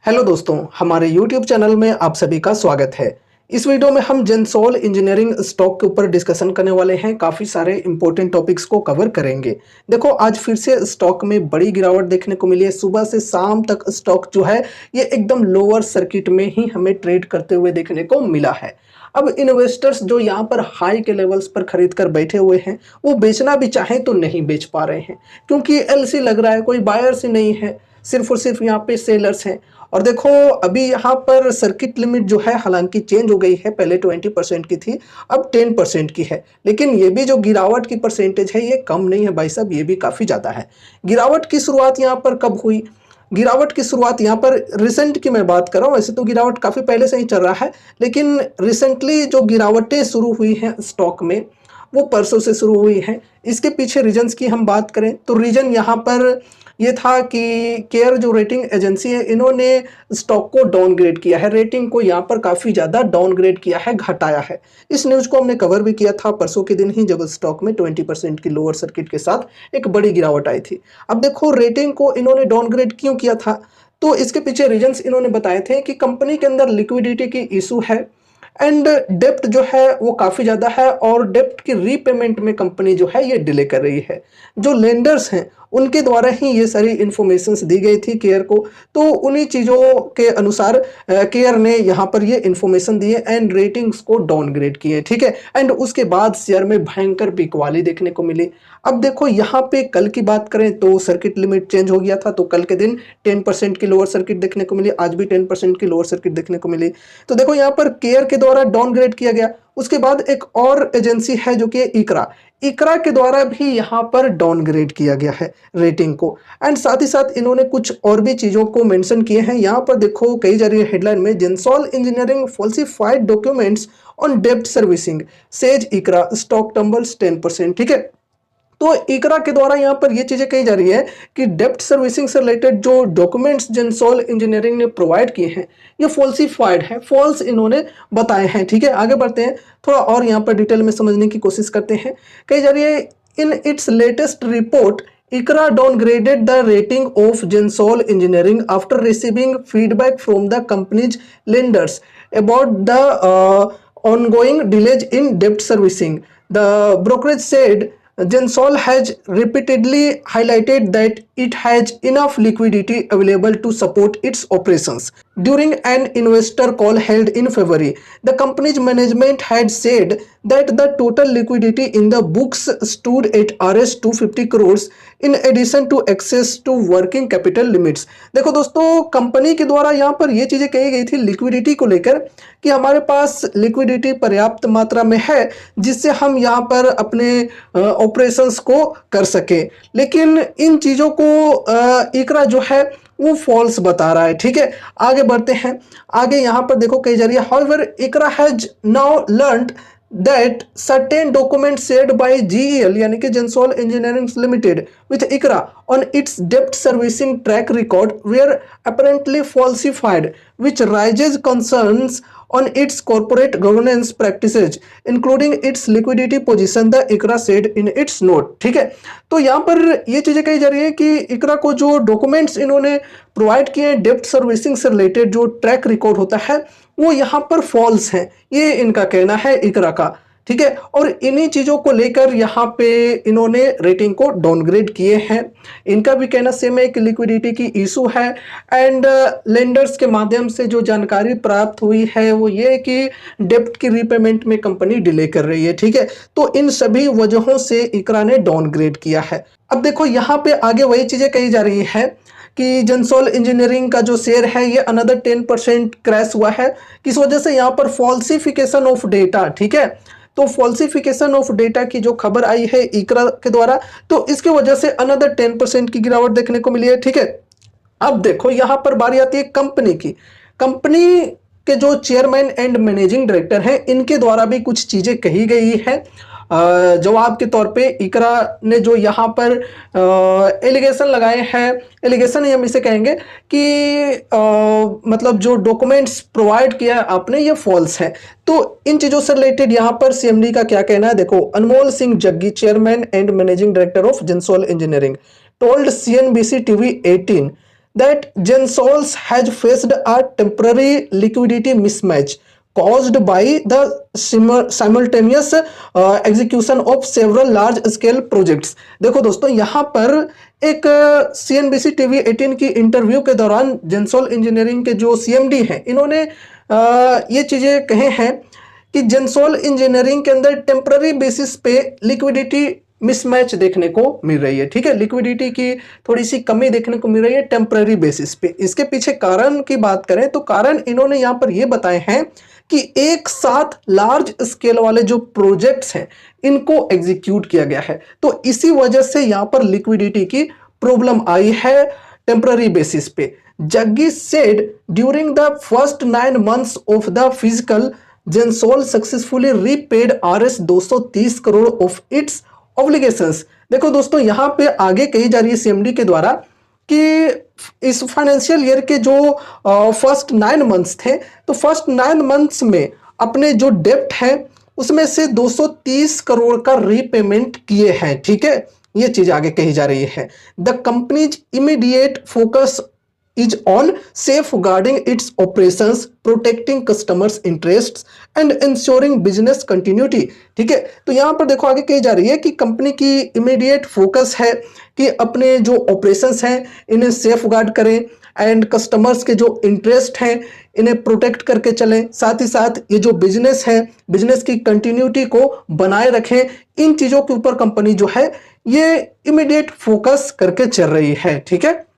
Hello दोस्तों, हमारे YouTube channel में आप सभी का स्वागत है। इस वीडियो में हम जेंसोल इंजीनियरिंग स्टॉक के ऊपर डिस्कशन करने वाले हैं। काफ़ी सारे इंपॉर्टेंट टॉपिक्स को कवर करेंगे। देखो, आज फिर से स्टॉक में बड़ी गिरावट देखने को मिली है। सुबह से शाम तक स्टॉक जो है ये एकदम लोअर सर्किट में ही हमें ट्रेड करते हुए देखने को मिला है। अब इन्वेस्टर्स जो यहाँ पर हाई के लेवल्स पर खरीद कर बैठे हुए हैं, वो बेचना भी चाहें तो नहीं बेच पा रहे हैं, क्योंकि एलसी लग रहा है, कोई बायर्स ही नहीं है, सिर्फ और सिर्फ यहाँ पे सेलर्स हैं। और देखो, अभी यहाँ पर सर्किट लिमिट जो है हालांकि चेंज हो गई है, पहले 20% की थी, अब 10% की है। लेकिन ये भी जो गिरावट की परसेंटेज है ये कम नहीं है भाई साहब, ये भी काफ़ी ज़्यादा है। गिरावट की शुरुआत यहाँ पर कब हुई? गिरावट की शुरुआत यहाँ पर रिसेंट की मैं बात कर रहा हूँ। वैसे तो गिरावट काफ़ी पहले से ही चल रहा है, लेकिन रिसेंटली जो गिरावटें शुरू हुई हैं स्टॉक में वो परसों से शुरू हुई हैं। इसके पीछे रीजंस की हम बात करें तो रीजन यहाँ पर ये था कि केयर जो रेटिंग एजेंसी है, इन्होंने स्टॉक को डाउनग्रेड किया है, रेटिंग को यहाँ पर काफ़ी ज़्यादा डाउनग्रेड किया है, घटाया है। इस न्यूज़ को हमने कवर भी किया था परसों के दिन ही, जब स्टॉक में 20% की लोअर सर्किट के साथ एक बड़ी गिरावट आई थी। अब देखो, रेटिंग को इन्होंने डाउनग्रेड क्यों किया था, तो इसके पीछे रीजंस इन्होंने बताए थे कि कंपनी के अंदर लिक्विडिटी की इशू है एंड डेप्ट जो है वो काफ़ी ज़्यादा है, और डेप्ट की रीपेमेंट में कंपनी जो है ये डिले कर रही है। जो लेंडर्स हैं उनके द्वारा ही ये सारी इन्फॉर्मेशंस दी गई थी केयर को, तो उन्हीं चीज़ों के अनुसार केयर ने यहाँ पर ये इन्फॉर्मेशन दी है एंड रेटिंग्स को डाउनग्रेड किए, ठीक है। एंड उसके बाद शेयर में भयंकर बिकवाली देखने को मिली। अब देखो, यहाँ पे कल की बात करें तो सर्किट लिमिट चेंज हो गया था, तो कल के दिन 10% की लोअर सर्किट देखने को मिली, आज भी 10% की लोअर सर्किट देखने को मिली। तो देखो, यहाँ पर केयर के द्वारा डाउनग्रेड किया गया। उसके बाद एक और एजेंसी है जो कि इकरा, इकरा के द्वारा भी यहाँ पर डाउनग्रेड किया गया है रेटिंग को। एंड साथ ही साथ इन्होंने कुछ और भी चीज़ों को मेंशन किए हैं। यहाँ पर देखो, कही जा रही है हेडलाइन में, Gensol engineering falsified documents on डेब्ट सर्विसिंग सेज इकरा, स्टॉक टम्बल्स 10%, ठीक है। तो इकरा के द्वारा यहाँ पर ये चीज़ें कही जा रही है कि डेप्ट सर्विसिंग से रिलेटेड जो डॉक्यूमेंट्स जेंसोल इंजीनियरिंग ने प्रोवाइड किए हैं ये फॉल्सिफाइड हैं, फॉल्स इन्होंने बताए हैं, ठीक है। आगे बढ़ते हैं, थोड़ा और यहाँ पर डिटेल में समझने की कोशिश करते हैं। कही जा रही है, in its latest report ICRA downgraded the rating of Gensol Engineering after receiving feedback from the company's lenders about the ongoing delays in debt servicing. The brokerage said Gensol has repeatedly highlighted that it has enough liquidity available to support its operations. During an investor call held in February, the company's management had said that the total liquidity in the books stood at Rs 250 crores in addition to access to working capital limits. देखो दोस्तों, company के द्वारा यहाँ पर ये चीज़ें कही गई थी लिक्विडिटी को लेकर कि हमारे पास लिक्विडिटी पर्याप्त मात्रा में है जिससे हम यहाँ पर अपने ऑपरेशंस को कर सके। लेकिन इन चीज़ों को इकरा जो है वो फॉल्स बता रहा है, ठीक है। आगे बढ़ते हैं, आगे यहाँ पर देखो कही जा रही है, however ICRA has now learned that certain documents shared by GEL यानी कि Gensol engineering limited with ICRA on its debt servicing track record were apparently falsified, which raises concerns on its corporate governance practices including its liquidity position, the ICRA said in its note, ठीक है। तो यहाँ पर ये चीज़ें कही जा रही है कि ICRA को जो डॉक्यूमेंट्स इन्होंने प्रोवाइड किए हैं डेप्ट सर्विसिंग से रिलेटेड जो ट्रैक रिकॉर्ड होता है वो यहाँ पर फॉल्स है, ये इनका कहना है इकरा का, ठीक है। और इन्हीं चीज़ों को लेकर यहाँ पे इन्होंने रेटिंग को डाउनग्रेड किए हैं। इनका भी कहना सेम है कि लिक्विडिटी की इशू है एंड लेंडर्स के माध्यम से जो जानकारी प्राप्त हुई है वो ये है कि डेप्ट की रीपेमेंट में कंपनी डिले कर रही है, ठीक है। तो इन सभी वजहों से इकरा ने डाउनग्रेड किया है। अब देखो, यहाँ पे आगे वही चीज़ें कही जा रही है कि जेंसोल इंजीनियरिंग का जो शेयर है ये अनदर 10% क्रैश हुआ है। किस वजह से? यहाँ पर फॉल्सिफिकेशन ऑफ डेटा, ठीक है। तो फॉल्सिफिकेशन ऑफ डेटा की जो खबर आई है इकरा के द्वारा, तो इसके वजह से अनदर 10% की गिरावट देखने को मिली है, ठीक है। अब देखो, यहाँ पर बारी आती है कंपनी की। कंपनी के जो चेयरमैन एंड मैनेजिंग डायरेक्टर हैं इनके द्वारा भी कुछ चीज़ें कही गई है। जवाब के तौर पे इकरा ने जो यहाँ पर एलिगेशन लगाए हैं, एलिगेशन हम इसे कहेंगे कि मतलब जो डॉक्यूमेंट्स प्रोवाइड किया आपने ये फॉल्स है। तो इन चीज़ों से रिलेटेड यहाँ पर सीएमडी का क्या कहना है, देखो, Anmol Singh Jaggi, chairman and managing director of Gensol engineering, told CNBC TV 18 that Gensols has faced a temporary liquidity mismatch caused by the simultaneous execution of several large scale projects। देखो दोस्तों, यहाँ पर एक CNBC टीवी 18 की इंटरव्यू के दौरान जेंसोल इंजीनियरिंग के जो CMD हैं, इन्होंने ये चीजें कहे हैं कि जेंसोल इंजीनियरिंग के अंदर टेम्पररी बेसिस पे लिक्विडिटी मिसमैच देखने को मिल रही है। ठीक है, लिक्विडिटी की थोड़ी सी कमी देखने को मिल रही है टेम्पररी बेसिस पे। इसके पीछे कारण की बात करें तो कारण इन्होंने यहां पर ये बताए हैं कि एक साथ लार्ज स्केल वाले जो प्रोजेक्ट्स हैं इनको एग्जीक्यूट किया गया है, तो इसी वजह से यहां पर लिक्विडिटी की प्रॉब्लम आई है टेम्पररी बेसिस पे। Jaggi said during the first 9 months of the physical Gensol successfully repaid Rs 230 crore of its obligations. देखो दोस्तों, यहां पे आगे कही जा रही है CMD के द्वारा कि इस फाइनेंशियल ईयर के जो फर्स्ट 9 months थे, तो फर्स्ट 9 months में अपने जो डेप्ट है उसमें से 230 करोड़ का रीपेमेंट किए हैं। ठीक है, ये चीज आगे कही जा रही है। The companies immediate focus is on safeguarding its operations, protecting customers' interests and ensuring business continuity। ठीक है, तो यहां पर देखो आगे कही जा रही है कि कंपनी की इमीडिएट फोकस है कि अपने जो ऑपरेशंस हैं इन्हें सेफ गार्ड करें एंड कस्टमर्स के जो इंटरेस्ट हैं इन्हें प्रोटेक्ट करके चलें, साथ ही साथ ये जो बिजनेस है बिजनेस की कंटिन्यूटी को बनाए रखें। इन चीजों के ऊपर कंपनी जो है ये इमीडिएट फोकस करके चल रही है। ठीक है,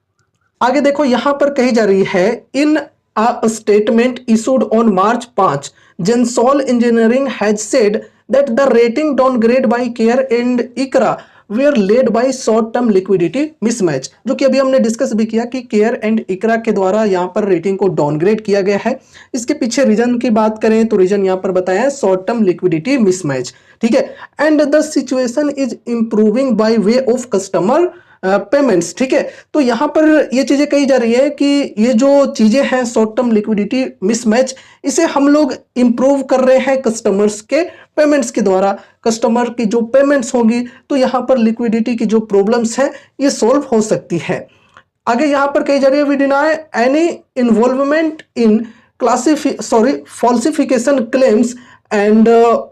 आगे देखो यहां पर कही जा रही है in a statement issued on March 5 Gensol engineering has said that the rating downgrade by CARE and ICRA were led by short term liquidity mismatch, जो कि अभी हमने डिस्कस भी किया कि केयर एंड इकरा के द्वारा यहां पर रेटिंग को डाउनग्रेड किया गया है। इसके पीछे रीजन की बात करें तो रीजन यहां पर बताया है शॉर्ट टर्म लिक्विडिटी मिसमैच। ठीक है, and the situation is improving by way of customer payments. ठीक है, तो यहां पर ये चीजें कही जा रही है कि ये जो चीजें हैं शॉर्ट टर्म लिक्विडिटी मिसमैच, इसे हम लोग इंप्रूव कर रहे हैं कस्टमर्स के पेमेंट्स के द्वारा। कस्टमर की जो पेमेंट्स होगी तो यहां पर लिक्विडिटी की जो प्रॉब्लम्स है ये सॉल्व हो सकती है। आगे यहां पर कही जा रही है we deny any involvement in falsification claims and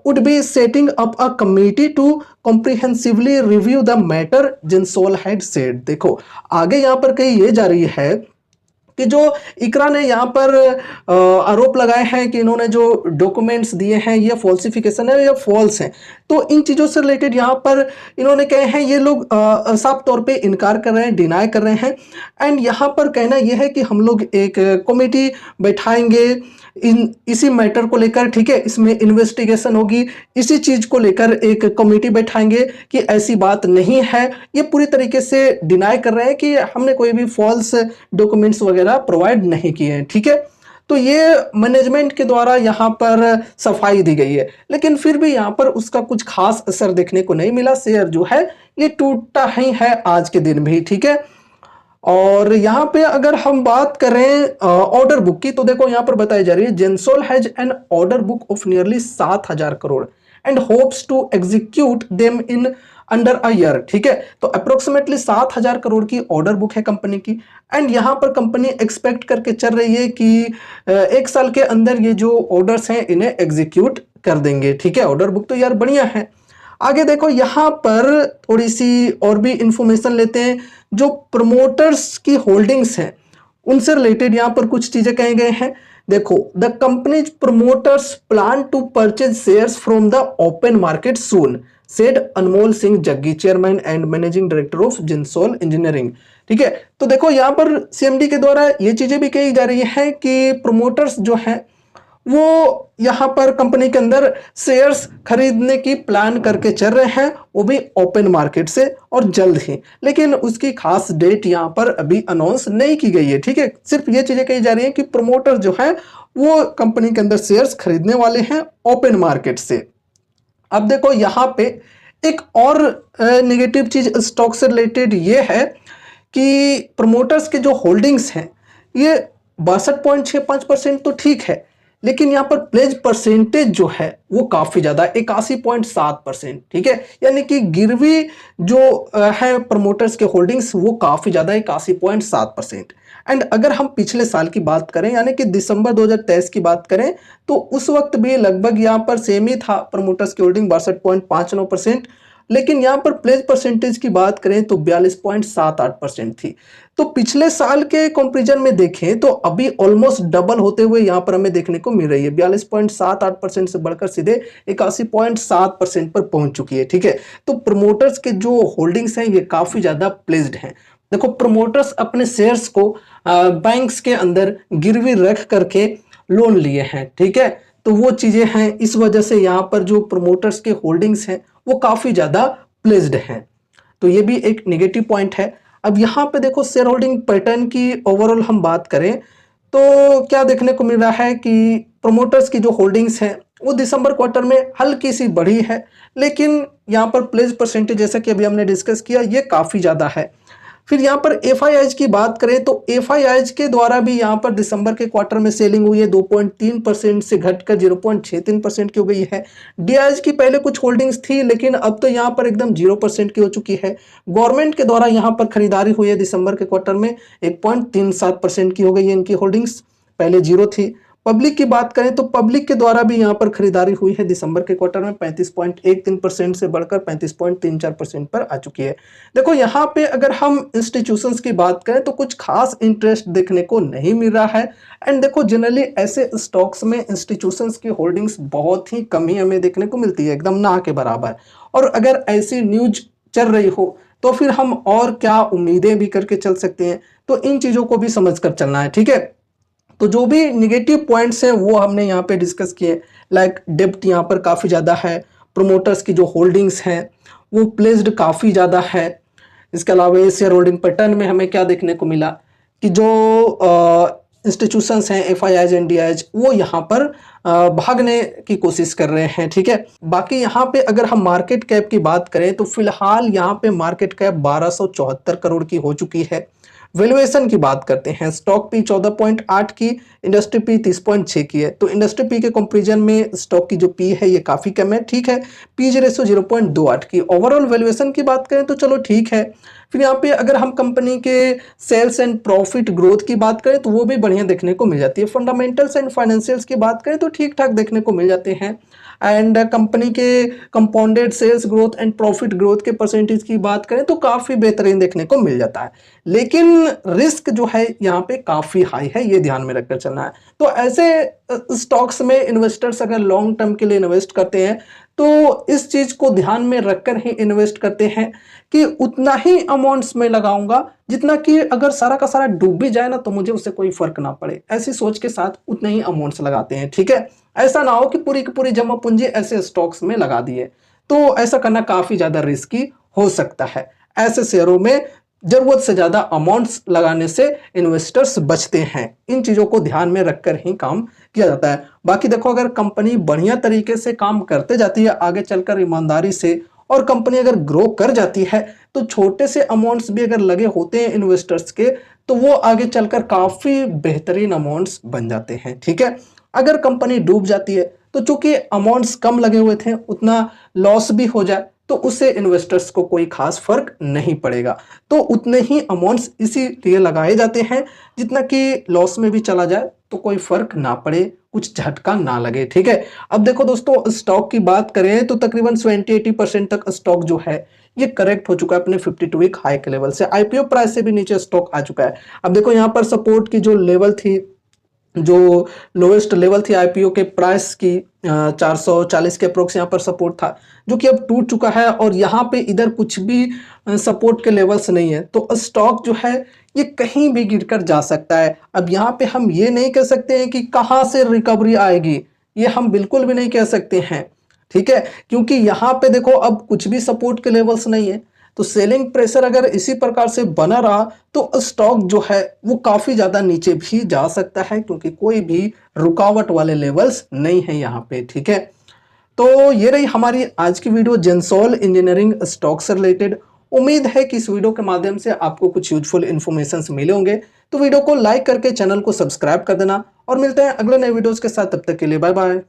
would be setting up a committee to comprehensively review the matter, Gensol had said। देखो आगे यहाँ पर कही ये जा रही है कि जो इकरा ने यहाँ पर आरोप लगाए हैं कि इन्होंने जो डॉक्यूमेंट्स दिए हैं ये फॉल्सिफिकेशन है या फॉल्स हैं, तो इन चीज़ों से रिलेटेड यहाँ पर इन्होंने कहे हैं ये लोग साफ तौर पे इनकार कर रहे हैं, डिनाई कर रहे हैं। एंड यहाँ पर कहना यह है कि हम लोग एक कमेटी बैठाएंगे इसी मैटर को लेकर। ठीक है, इसमें इन्वेस्टिगेशन होगी, इसी चीज को लेकर एक कमेटी बैठाएंगे कि ऐसी बात नहीं है। ये पूरी तरीके से डिनाई कर रहे हैं कि हमने कोई भी फॉल्स डॉक्यूमेंट्स वगैरह प्रोवाइड नहीं किए हैं। ठीक है, तो ये मैनेजमेंट के द्वारा यहाँ पर सफाई दी गई है, लेकिन फिर भी यहाँ पर उसका कुछ खास असर देखने को नहीं मिला। शेयर जो है ये टूटा ही है आज के दिन भी। ठीक है, और यहाँ पे अगर हम बात करें ऑर्डर बुक की, तो देखो यहाँ पर बताई जा रही है Gensol has an order book of nearly 7,000 crore and hopes to execute them in under a year. ठीक है, तो अप्रोक्सीमेटली 7,000 करोड़ की ऑर्डर बुक है कंपनी की। एंड यहाँ पर कंपनी एक्सपेक्ट करके चल रही है कि 1 साल के अंदर ये जो ऑर्डर्स हैं इन्हें एग्जीक्यूट कर देंगे। ठीक है, ऑर्डर बुक तो यार बढ़िया है। आगे देखो यहाँ पर थोड़ी सी और भी इंफॉर्मेशन लेते हैं। जो प्रमोटर्स की होल्डिंग्स हैं उनसे रिलेटेड यहाँ पर कुछ चीजें कहे गए हैं। देखो the company's promoters plan to purchase shares from the open market soon, said Anmol Singh Jaggi, chairman and managing director of Gensol engineering. ठीक है, तो देखो यहाँ पर CMD के द्वारा ये चीजें भी कही जा रही है कि प्रमोटर्स जो है वो यहाँ पर कंपनी के अंदर शेयर्स खरीदने की प्लान करके चल रहे हैं, वो भी ओपन मार्केट से और जल्द ही, लेकिन उसकी खास डेट यहाँ पर अभी अनाउंस नहीं की गई है। ठीक है, सिर्फ ये चीजें कही जा रही है कि प्रमोटर जो है वो कंपनी के अंदर शेयर्स खरीदने वाले हैं ओपन मार्केट से। अब देखो यहाँ पे एक और नेगेटिव चीज स्टॉक से रिलेटेड ये है कि प्रमोटर्स के जो होल्डिंग्स हैं ये 62.65% तो ठीक है, लेकिन यहाँ पर प्लेज परसेंटेज जो है वो काफी ज्यादा 81.7%, ठीक है। यानी कि गिरवी जो है प्रमोटर्स के होल्डिंग्स वो काफी ज्यादा 81.7%। एंड अगर हम पिछले साल की बात करें यानी कि दिसंबर 2023 की बात करें तो उस वक्त भी लगभग यहाँ पर सेम ही था प्रमोटर्स की होल्डिंग 62.59%। लेकिन यहाँ पर प्लेज परसेंटेज की बात करें तो 42.78% थी। तो पिछले साल के कंपैरिजन में देखें तो अभी ऑलमोस्ट डबल होते हुए यहाँ पर हमें देखने को मिल रही है। 42.78% से बढ़कर सीधे 81.7% पर पहुंच चुकी है, ठीक है। तो प्रमोटर्स के जो होल्डिंग्स हैं ये काफी ज्यादा प्लेज्ड हैं। देखो प्रमोटर्स अपने शेयर्स को बैंक्स के अंदर गिरवी रख करके लोन लिए हैं, ठीक है। तो वो चीजें हैं, इस वजह से यहाँ पर जो प्रमोटर्स के होल्डिंग्स हैं वो काफी ज्यादा प्लेज्ड हैं। तो ये भी एक नेगेटिव पॉइंट है। अब यहाँ पे देखो शेयर होल्डिंग पैटर्न की ओवरऑल हम बात करें तो क्या देखने को मिल रहा है कि प्रमोटर्स की जो होल्डिंग्स हैं वो दिसंबर क्वार्टर में हल्की सी बढ़ी है, लेकिन यहाँ पर प्लेज परसेंटेज जैसा कि अभी हमने डिस्कस किया ये काफी ज्यादा है। फिर यहाँ पर एफआईआईज की बात करें तो एफआईआईज के द्वारा भी यहाँ पर दिसंबर के क्वार्टर में सेलिंग हुई है, 2.3% से घटकर 0.63% की हो गई है। डीआईएच की पहले कुछ होल्डिंग्स थी लेकिन अब तो यहाँ पर एकदम 0% की हो चुकी है। गवर्नमेंट के द्वारा यहाँ पर खरीदारी हुई है दिसंबर के क्वार्टर में 1.37% की हो गई है इनकी होल्डिंग्स, पहले 0 थी। पब्लिक की बात करें तो पब्लिक के द्वारा भी यहाँ पर खरीदारी हुई है दिसंबर के क्वार्टर में 35.13% से बढ़कर 35.34% पर आ चुकी है। देखो यहाँ पे अगर हम इंस्टीट्यूशंस की बात करें तो कुछ खास इंटरेस्ट देखने को नहीं मिल रहा है। एंड देखो जनरली ऐसे स्टॉक्स में इंस्टीट्यूशंस की होल्डिंग्स बहुत ही कम ही हमें देखने को मिलती है, एकदम ना के बराबर। और अगर ऐसी न्यूज चल रही हो तो फिर हम और क्या उम्मीदें भी करके चल सकते हैं। तो इन चीजों को भी समझ कर चलना है, ठीक है। तो जो भी निगेटिव पॉइंट्स हैं वो हमने यहाँ पे डिस्कस किए, लाइक डेब्ट यहाँ पर काफ़ी ज़्यादा है, प्रोमोटर्स की जो होल्डिंग्स हैं वो प्लेस्ड काफ़ी ज़्यादा है। इसके अलावा ये शेयर होल्डिंग पैटर्न में हमें क्या देखने को मिला कि जो इंस्टीट्यूशंस हैं एफआईआईज एंड डीआईएच वो यहाँ पर भागने की कोशिश कर रहे हैं, ठीक है। बाकी यहाँ पे अगर हम मार्केट कैप की बात करें तो फिलहाल यहाँ पे मार्केट कैप 1274 करोड़ की हो चुकी है। वैल्यूएशन की बात करते हैं, स्टॉक पी 14.8 की, इंडस्ट्री पी 30.6 की है। तो इंडस्ट्री पी के कंपैरिजन में स्टॉक की जो पी है ये काफी कम है, ठीक है। पीजी रेशियो 0.28 की। ओवरऑल वैल्यूएशन की बात करें तो चलो ठीक है। फिर यहाँ पे अगर हम कंपनी के सेल्स एंड प्रॉफिट ग्रोथ की बात करें तो वो भी बढ़िया देखने को मिल जाती है। फंडामेंटल्स एंड फाइनेंशियल्स की बात करें तो ठीक ठाक देखने को मिल जाते हैं। एंड कंपनी के compounded sales growth and profit growth के परसेंटेज की बात करें तो काफी बेहतरीन देखने को मिल जाता है। लेकिन रिस्क जो है यहाँ पे काफी हाई है, ये ध्यान में रखकर चलना है। तो ऐसे स्टॉक्स में इन्वेस्टर्स अगर लॉन्ग टर्म के लिए इन्वेस्ट करते हैं तो इस चीज को ध्यान में रखकर ही इन्वेस्ट करते हैं कि उतना ही अमाउंट्स में लगाऊंगा जितना कि अगर सारा का सारा डूब भी जाए ना तो मुझे उससे कोई फर्क ना पड़े, ऐसी सोच के साथ उतने ही अमाउंट्स लगाते हैं, ठीक है। ऐसा ना हो कि पूरी की पूरी जमा पूंजी ऐसे स्टॉक्स में लगा दिए, तो ऐसा करना काफी ज्यादा रिस्की हो सकता है। ऐसे शेयरों में जरूरत से ज्यादा अमाउंट्स लगाने से इन्वेस्टर्स बचते हैं। इन चीजों को ध्यान में रखकर ही काम किया जाता है। बाकी देखो अगर कंपनी बढ़िया तरीके से काम करते जाती है आगे चलकर ईमानदारी से, और कंपनी अगर ग्रो कर जाती है तो छोटे से अमाउंट्स भी अगर लगे होते हैं इन्वेस्टर्स के तो वो आगे चलकर काफी बेहतरीन अमाउंट्स बन जाते हैं, ठीक है। अगर कंपनी डूब जाती है तो चूंकि अमाउंट्स कम लगे हुए थे उतना लॉस भी हो जाए तो उससे इन्वेस्टर्स को कोई खास फर्क नहीं पड़ेगा। तो उतने ही अमाउंट्स इसीलिए लगाए जाते हैं जितना कि लॉस में भी चला जाए तो कोई फर्क ना पड़े, कुछ झटका ना लगे, ठीक है। अब देखो दोस्तों स्टॉक की बात करें तो तकरीबन 70-80% तक स्टॉक जो है ये करेक्ट हो चुका है अपने 52 वीक हाई के लेवल से। आईपीओ प्राइस से भी नीचे स्टॉक आ चुका है। अब देखो यहाँ पर सपोर्ट की जो लेवल थी, जो लोएस्ट लेवल थी आईपीओ के प्राइस की 440 के अप्रोक्स यहाँ पर सपोर्ट था जो कि अब टूट चुका है, और यहाँ पे इधर कुछ भी सपोर्ट के लेवल्स नहीं है। तो स्टॉक जो है ये कहीं भी गिरकर जा सकता है। अब यहाँ पे हम ये नहीं कह सकते हैं कि कहाँ से रिकवरी आएगी, ये हम बिल्कुल भी नहीं कह सकते हैं, ठीक है, क्योंकि यहाँ पे देखो अब कुछ भी सपोर्ट के लेवल्स नहीं है। तो सेलिंग प्रेशर अगर इसी प्रकार से बना रहा तो स्टॉक जो है वो काफी ज्यादा नीचे भी जा सकता है, क्योंकि कोई भी रुकावट वाले लेवल्स नहीं है यहाँ पे, ठीक है। तो ये रही हमारी आज की वीडियो जेंसॉल इंजीनियरिंग स्टॉक से रिलेटेड। उम्मीद है कि इस वीडियो के माध्यम से आपको कुछ यूजफुल इन्फॉर्मेशन मिले होंगे। तो वीडियो को लाइक करके चैनल को सब्सक्राइब कर देना और मिलते हैं अगले नए वीडियोस के साथ। तब तक के लिए बाय बाय।